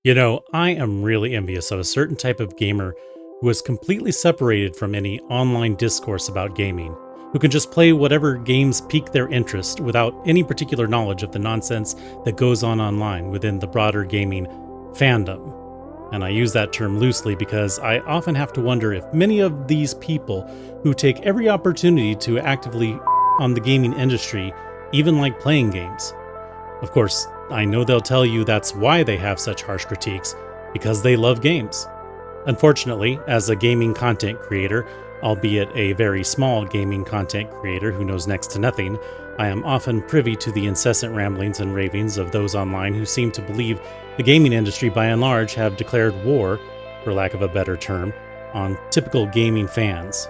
I am really envious of a certain type of gamer who is completely separated from any online discourse about gaming, who can just play whatever games pique their interest without any particular knowledge of the nonsense that goes on online within the broader gaming fandom. And I use that term loosely because I often have to wonder if many of these people who take every opportunity to actively on the gaming industry even like playing games. Of course, I know they'll tell you that's why they have such harsh critiques, because they love games. Unfortunately, as a gaming content creator, albeit a very small gaming content creator who knows next to nothing, I am often privy to the incessant ramblings and ravings of those online who seem to believe the gaming industry by and large have declared war, for lack of a better term, on typical gaming fans.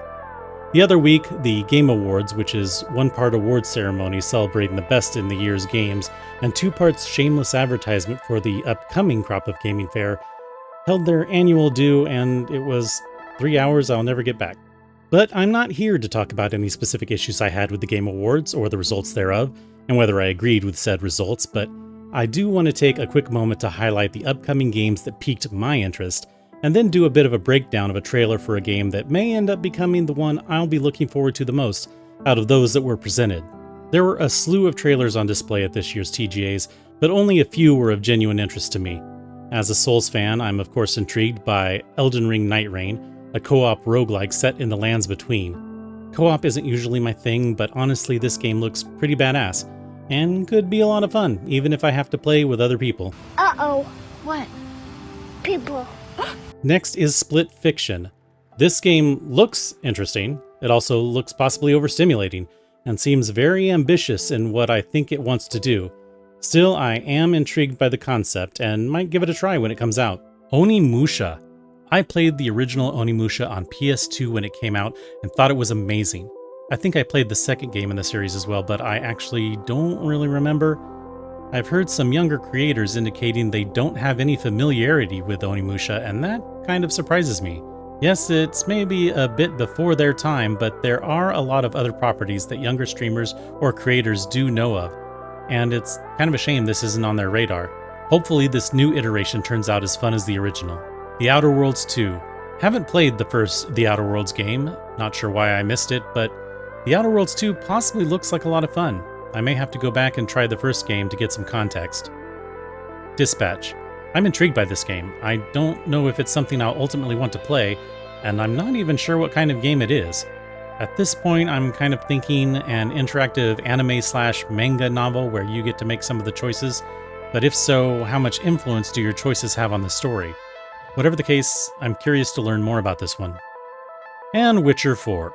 The other week, the Game Awards, which is one part award ceremony celebrating the best in the year's games, and two parts shameless advertisement for the upcoming crop of gaming fare, held their annual due, and it was 3 hours I'll never get back. But I'm not here to talk about any specific issues I had with the Game Awards or the results thereof, and whether I agreed with said results, but I do want to take a quick moment to highlight the upcoming games that piqued my interest, and then do a bit of a breakdown of a trailer for a game that may end up becoming the one I'll be looking forward to the most out of those that were presented. There were a slew of trailers on display at this year's TGAs, but only a few were of genuine interest to me. As a Souls fan, I'm of course intrigued by Elden Ring Night Rain, a co-op roguelike set in the lands between. Co-op isn't usually my thing, but honestly this game looks pretty badass, and could be a lot of fun, even if I have to play with other people. Uh-oh. What? People. Next is Split Fiction. This game looks interesting. It also looks possibly overstimulating, and seems very ambitious in what I think it wants to do. Still, I am intrigued by the concept, and might give it a try when it comes out. Onimusha. I played the original Onimusha on PS2 when it came out, and thought it was amazing. I think I played the second game in the series as well, but I actually don't really remember. I've heard some younger creators indicating they don't have any familiarity with Onimusha, and that kind of surprises me. Yes, it's maybe a bit before their time, but there are a lot of other properties that younger streamers or creators do know of, and it's kind of a shame this isn't on their radar. Hopefully this new iteration turns out as fun as the original. The Outer Worlds 2. Haven't played the first The Outer Worlds game, not sure why I missed it, but The Outer Worlds 2 possibly looks like a lot of fun. I may have to go back and try the first game to get some context. Dispatch. I'm intrigued by this game. I don't know if it's something I'll ultimately want to play, and I'm not even sure what kind of game it is. At this point, I'm kind of thinking an interactive anime/manga novel where you get to make some of the choices, but if so, how much influence do your choices have on the story? Whatever the case, I'm curious to learn more about this one. And Witcher 4.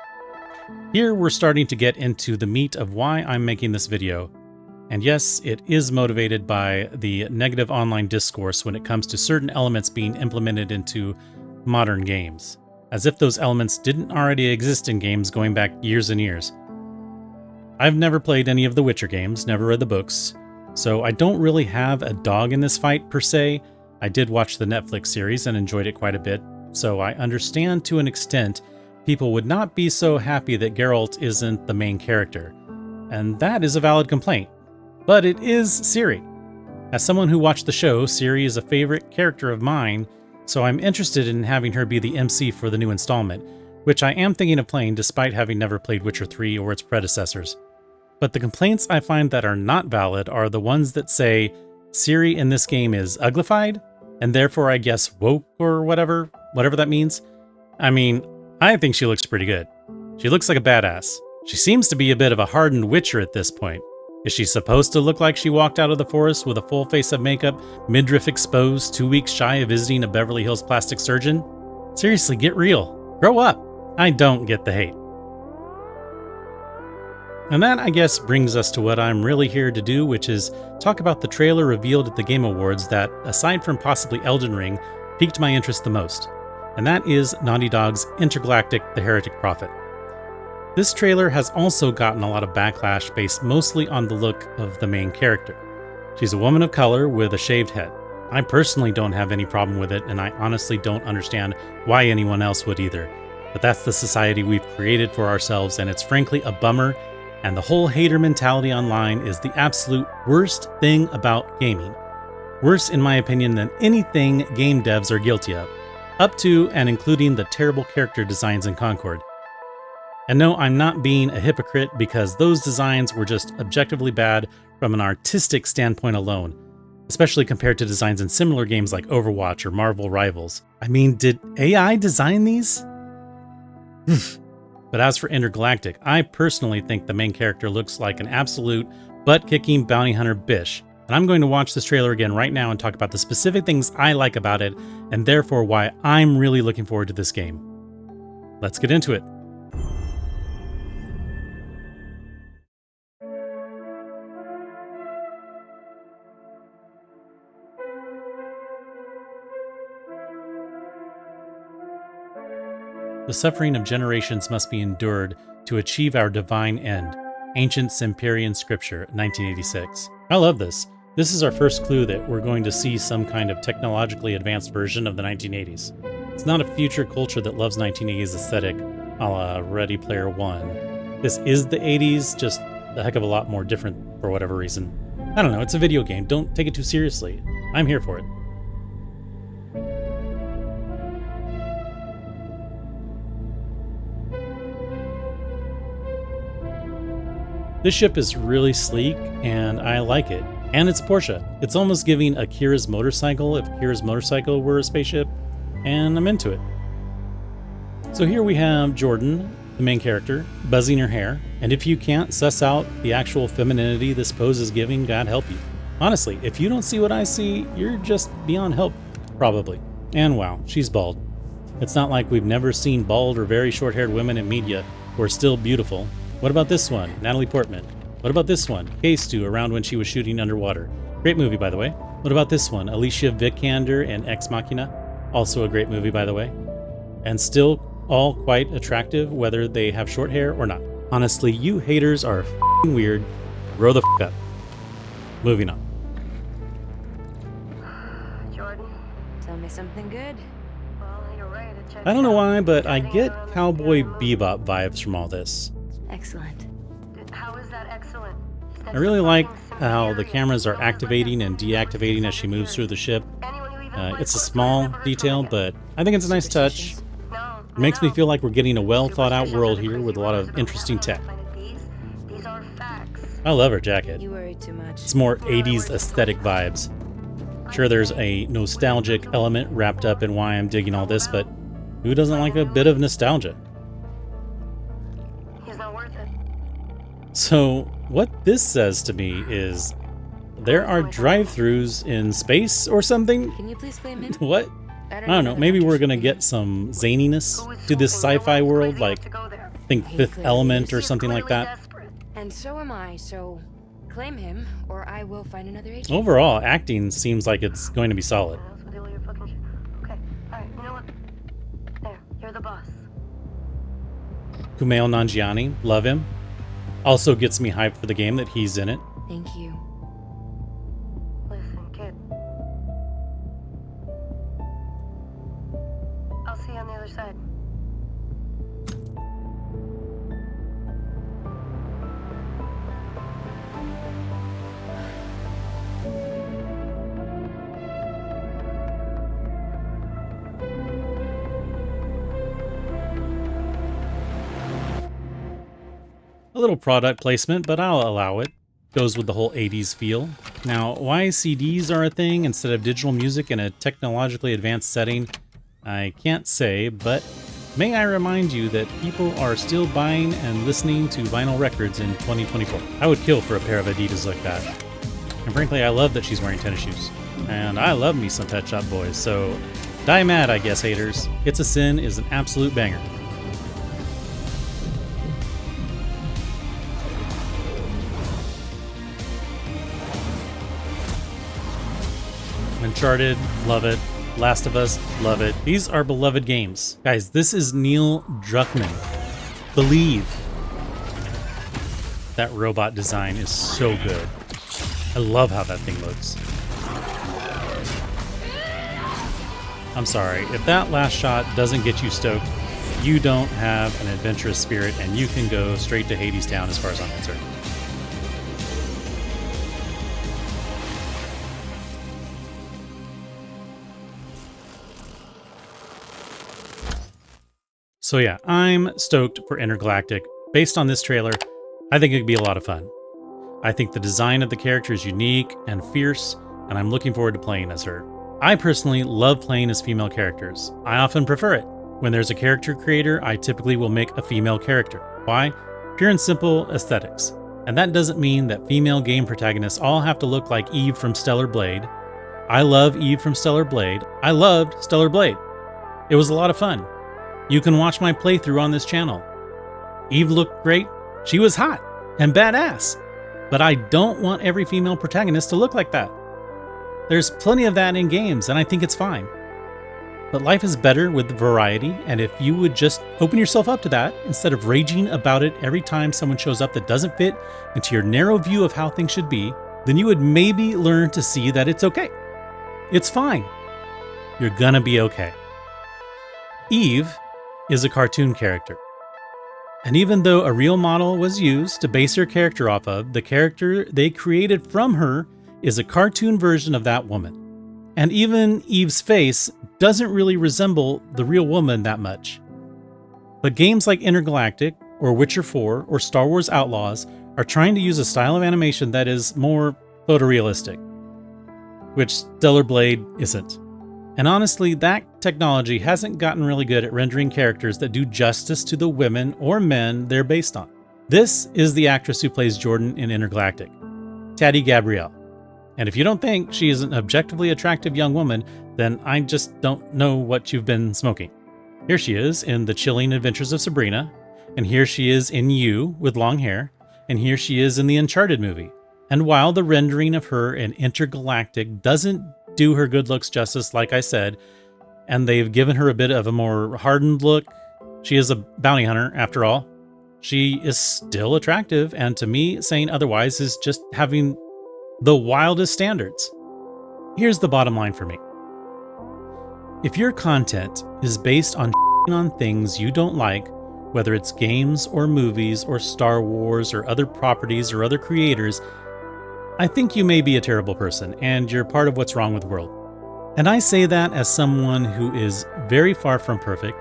Here we're starting to get into the meat of why I'm making this video. And yes, it is motivated by the negative online discourse when it comes to certain elements being implemented into modern games, as if those elements didn't already exist in games going back years and years. I've never played any of the Witcher games, never read the books, so I don't really have a dog in this fight per se. I did watch the Netflix series and enjoyed it quite a bit, so I understand to an extent people would not be so happy that Geralt isn't the main character, and that is a valid complaint. But it is Ciri. As someone who watched the show, Ciri is a favorite character of mine, so I'm interested in having her be the MC for the new installment, which I am thinking of playing despite having never played Witcher 3 or its predecessors. But the complaints I find that are not valid are the ones that say Ciri in this game is uglified, and therefore I guess woke or whatever that means. I mean, I think she looks pretty good. She looks like a badass. She seems to be a bit of a hardened witcher at this point. Is she supposed to look like she walked out of the forest with a full face of makeup, midriff exposed, 2 weeks shy of visiting a Beverly Hills plastic surgeon? Seriously, get real. Grow up. I don't get the hate. And that, I guess, brings us to what I'm really here to do, which is talk about the trailer revealed at the Game Awards that, aside from possibly Elden Ring, piqued my interest the most. And that is Naughty Dog's Intergalactic: The Heretic Prophet. This trailer has also gotten a lot of backlash based mostly on the look of the main character. She's a woman of color with a shaved head. I personally don't have any problem with it, and I honestly don't understand why anyone else would either. But that's the society we've created for ourselves, and it's frankly a bummer, and the whole hater mentality online is the absolute worst thing about gaming. Worse, in my opinion, than anything game devs are guilty of, up to and including the terrible character designs in Concord. And no, I'm not being a hypocrite because those designs were just objectively bad from an artistic standpoint alone, especially compared to designs in similar games like Overwatch or Marvel Rivals. I mean, did AI design these? But as for Intergalactic, I personally think the main character looks like an absolute butt-kicking bounty hunter bish. And I'm going to watch this trailer again right now and talk about the specific things I like about it, and therefore why I'm really looking forward to this game. Let's get into it. The suffering of generations must be endured to achieve our divine end. Ancient Cimmerian Scripture, 1986. I love this. This is our first clue that we're going to see some kind of technologically advanced version of the 1980s. It's not a future culture that loves 1980s aesthetic a la Ready Player One. This is the 80s, just a heck of a lot more different for whatever reason. I don't know, it's a video game. Don't take it too seriously. I'm here for it. This ship is really sleek, and I like it. And it's a Porsche. It's almost giving Akira's motorcycle if Akira's motorcycle were a spaceship, and I'm into it. So here we have Jordan, the main character, buzzing her hair, and if you can't suss out the actual femininity this pose is giving, God help you. Honestly, if you don't see what I see, you're just beyond help, probably. And wow, she's bald. It's not like we've never seen bald or very short-haired women in media who are still beautiful. What about this one? Natalie Portman. What about this one? K-Stu, around when she was shooting underwater. Great movie, by the way. What about this one? Alicia Vikander in Ex Machina. Also a great movie, by the way. And still all quite attractive, whether they have short hair or not. Honestly, you haters are f***ing weird. Grow the f*** up. Moving on. Jordan, tell me something good. Well, you're right. I don't know why, but I get Cowboy Bebop vibes from all this. Excellent. How is that excellent? I really like how the cameras are activating and deactivating as she moves through the ship. It's a small detail, but I think it's a nice touch. It makes me feel like we're getting a well-thought-out world here with a lot of interesting tech. These are facts. I love her jacket. You worry too much. It's more 80s aesthetic vibes. Sure, there's a nostalgic element wrapped up in why I'm digging all this, but who doesn't like a bit of nostalgia? He's not worth it. So, what this says to me is there are drive-thrus in space or something? Can you please claim him? What? I don't know, maybe we're gonna get some zaniness to this sci-fi world, like, think Fifth Element or something like that. And so am I, so claim him, or I will find another agent. Overall, acting seems like it's going to be solid. Okay, alright, you know what? There, you're the boss. Kumail Nanjiani, love him. Also gets me hyped for the game that he's in it. Thank you. Listen, kid. I'll see you on the other side. A little product placement, but I'll allow it. Goes with the whole 80s feel. Now, why CDs are a thing instead of digital music in a technologically advanced setting, I can't say, but may I remind you that people are still buying and listening to vinyl records in 2024. I would kill for a pair of Adidas like that. And frankly, I love that she's wearing tennis shoes. And I love me some Pet Shop Boys, so die mad, I guess, haters. It's a Sin is an absolute banger. Uncharted, love it. Last of Us, love it. These are beloved games. Guys, this is Neil Druckmann. Believe. That robot design is so good. I love how that thing looks. I'm sorry, if that last shot doesn't get you stoked, you don't have an adventurous spirit and you can go straight to Hades Town as far as I'm concerned. So yeah, I'm stoked for Intergalactic. Based on this trailer, I think it could be a lot of fun. I think the design of the character is unique and fierce, and I'm looking forward to playing as her. I personally love playing as female characters. I often prefer it. When there's a character creator, I typically will make a female character. Why? Pure and simple aesthetics. And that doesn't mean that female game protagonists all have to look like Eve from Stellar Blade. I love Eve from Stellar Blade. I loved Stellar Blade. It was a lot of fun. You can watch my playthrough on this channel. Eve looked great. She was hot and badass. But I don't want every female protagonist to look like that. There's plenty of that in games, and I think it's fine. But life is better with variety, and if you would just open yourself up to that, instead of raging about it every time someone shows up that doesn't fit into your narrow view of how things should be, then you would maybe learn to see that it's okay. It's fine. You're gonna be okay. Eve is a cartoon character. And even though a real model was used to base her character off of, the character they created from her is a cartoon version of that woman. And even Eve's face doesn't really resemble the real woman that much. But games like Intergalactic, or Witcher 4, or Star Wars Outlaws are trying to use a style of animation that is more photorealistic, which Stellar Blade isn't. And honestly, that technology hasn't gotten really good at rendering characters that do justice to the women or men they're based on. This is the actress who plays Jordan in Intergalactic, Tati Gabrielle. And if you don't think she is an objectively attractive young woman, then I just don't know what you've been smoking. Here she is in The Chilling Adventures of Sabrina, and here she is in You with long hair, and here she is in the Uncharted movie. And while the rendering of her in Intergalactic doesn't do her good looks justice, like I said, and they've given her a bit of a more hardened look, she is a bounty hunter after all, she is still attractive, and to me, saying otherwise is just having the wildest standards. Here's the bottom line for me. If your content is based on things you don't like, whether it's games or movies or Star Wars or other properties or other creators, I think you may be a terrible person and you're part of what's wrong with the world. And I say that as someone who is very far from perfect,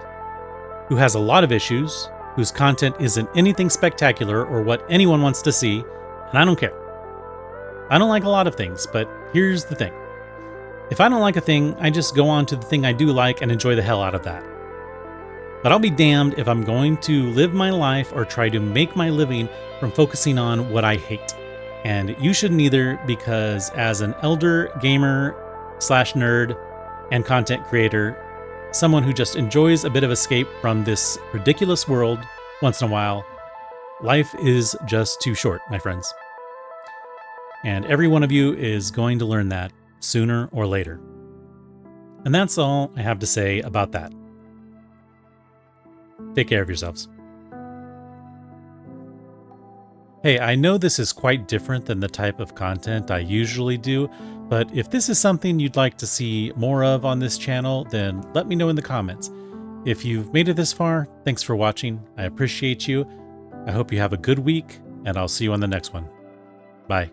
who has a lot of issues, whose content isn't anything spectacular or what anyone wants to see, and I don't care. I don't like a lot of things, but here's the thing. If I don't like a thing, I just go on to the thing I do like and enjoy the hell out of that. But I'll be damned if I'm going to live my life or try to make my living from focusing on what I hate. And you shouldn't either, because as an elder gamer/nerd and content creator, someone who just enjoys a bit of escape from this ridiculous world once in a while, life is just too short, my friends. And every one of you is going to learn that sooner or later. And that's all I have to say about that. Take care of yourselves. Hey, I know this is quite different than the type of content I usually do, but if this is something you'd like to see more of on this channel, then let me know in the comments. If you've made it this far, thanks for watching. I appreciate you. I hope you have a good week, and I'll see you on the next one. Bye.